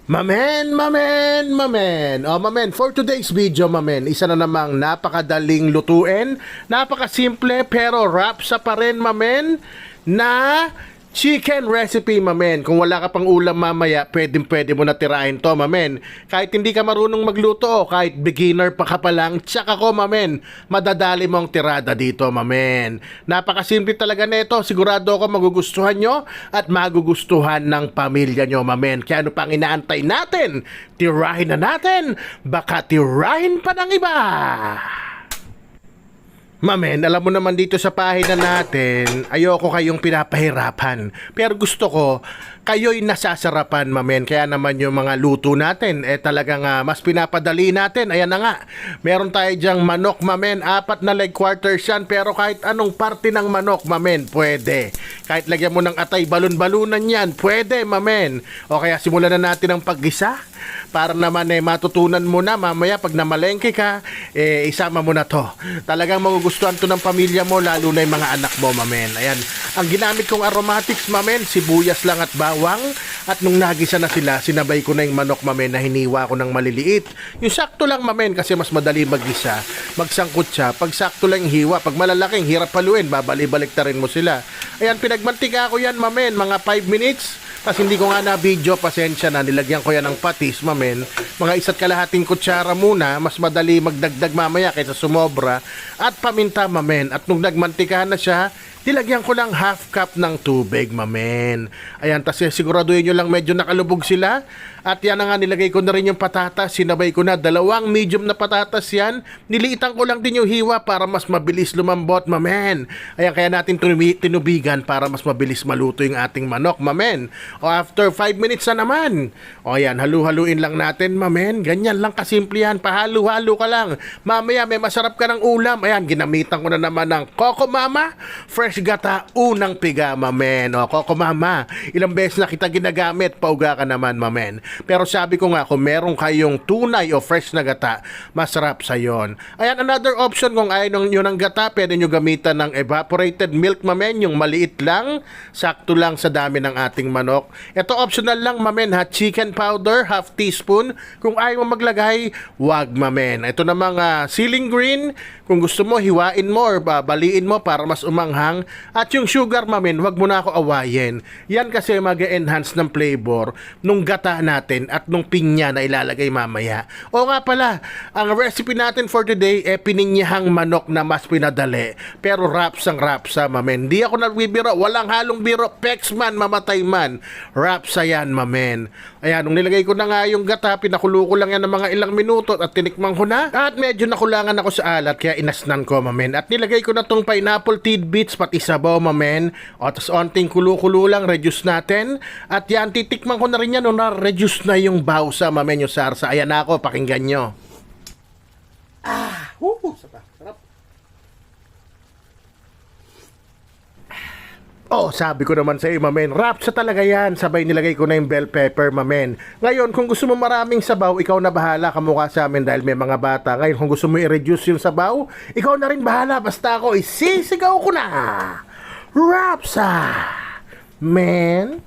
Mamen. O mamen, for today's video mamen, isa na namang napakadaling lutuin, napakasimple pero rapsa pa rin mamen, na chicken recipe mamen. Kung wala ka pang ulam mamaya, pwede mo na tirahin to mamen. Kahit hindi ka marunong magluto o kahit beginner pa ka pa lang, tsaka ko mamen, madadali mong tirada dito mamen. Napakasimple talaga nito, sigurado ako magugustuhan nyo at magugustuhan ng pamilya nyo mamen. Kaya ano pang inaantay natin? Tirahin na natin, baka tirahin pa ng iba. Mamen, alam mo naman dito sa pahina natin, ayoko kayong pinapahirapan. Pero gusto ko, kayo'y nasasarapan, mamen. Kaya naman yung mga luto natin, talagang mas pinapadali natin. Ayan na nga, meron tayo dyang manok, mamen. 4 na leg quarters yan, pero kahit anong parte ng manok, mamen, pwede. Kahit lagyan mo ng atay, balon-balunan yan, pwede, mamen. O kaya simulan na natin ang paggisa. Para naman matutunan mo na mamaya pag namalengke ka, isama mo na to. Talagang magugustuhan to ng pamilya mo, lalo na yung mga anak mo, mamen. Ayan, ang ginamit kong aromatics, mamen, sibuyas lang at bawang. At nung nagisa na sila, sinabay ko na yung manok, mamen, na hiniwa ko ng maliliit. Yung sakto lang, mamen, kasi mas madali maggisa. Magsangkot siya, pag sakto lang yung hiwa, pag malalaking hirap paluin, babalik-balik ta rin mo sila. Ayan, pinagmantika ko yan, mamen, mga 5 minutes. Kasi hindi ko nga na video, pasensya na, nilagyan ko yan ng patis, mamen. Mga 1.5 kutsara muna, mas madali magdagdag mamaya kaysa sumobra. At paminta, mamen. At nung nagmantika na siya, nilagyan ko lang 1/2 cup ng tubig, mamen. Ayan, tas siguraduhin nyo lang medyo nakalubog sila. At yan na nga, nilagay ko na rin yung patatas. Sinabay ko na 2 medium na patatas yan. Niliitan ko lang din yung hiwa para mas mabilis lumambot, mamen. Ayan, kaya natin tinubigan para mas mabilis maluto yung ating manok, mamen. O after 5 minutes na naman. O ayan, halu-haluin lang natin, mamen. Ganyan lang kasimple yan. Pahalo-halo ka lang. Mamaya may masarap ka ng ulam. Ayan, ginamitan ko na naman ng Coco Mama Fresh Gata Unang Piga, mamen. O, Coco Mama, ilang beses na kita ginagamit, pauga ka naman, mamen. Pero sabi ko nga, kung meron kayong tunay o fresh na gata, masarap sa yon. Ayan, another option kung ayaw nyo ng gata, pwede nyo gamitan ng evaporated milk, mamen. Yung maliit lang, sakto lang sa dami ng ating manok. Ito optional lang, mamen, ha. Chicken powder, 1/2 teaspoon. Kung ayaw mo maglagay, wag, mamen. Ito namang ceiling green, kung gusto mo, hiwain mo or baliin mo para mas umanghang. At yung sugar, mamen, wag mo na ako awayin. Yan kasi mag-enhance ng flavor nung gata natin at nung pinya na ilalagay mamaya. O nga pala, ang recipe natin for today pininyahang manok na mas pinadali. Pero rapsang rapsa, mamen. Di ako nagbibiro, walang halong biro. Pex man, mamatay man. Rapsa yan, mamen. Ayan, nung nilagay ko na nga yung gata, pinakulo ko lang yan ng mga ilang minuto at tinikman ko na. At medyo nakulangan ako sa alat, kaya inasnan ko, mamen. At nilagay ko na tong pineapple tidbits, pati sabaw, mamen. O, tas onting kulo-kulo lang, reduce natin. At yan, titikman ko na rin yan, no, na-reduce na yung bawsa, mamen, yung sarsa. Ayan na ako, pakinggan nyo. Sarap. Oh, sabi ko naman sa iyo, mamen, rapsa talaga yan. Sabay nilagay ko na yung bell pepper, mamen. Ngayon, kung gusto mo maraming sabaw, ikaw na bahala, kamukha sa amin dahil may mga bata. Ngayon, kung gusto mo i-reduce yung sabaw, ikaw na rin bahala. Basta ako, isisigaw ko na. Rapsa, men.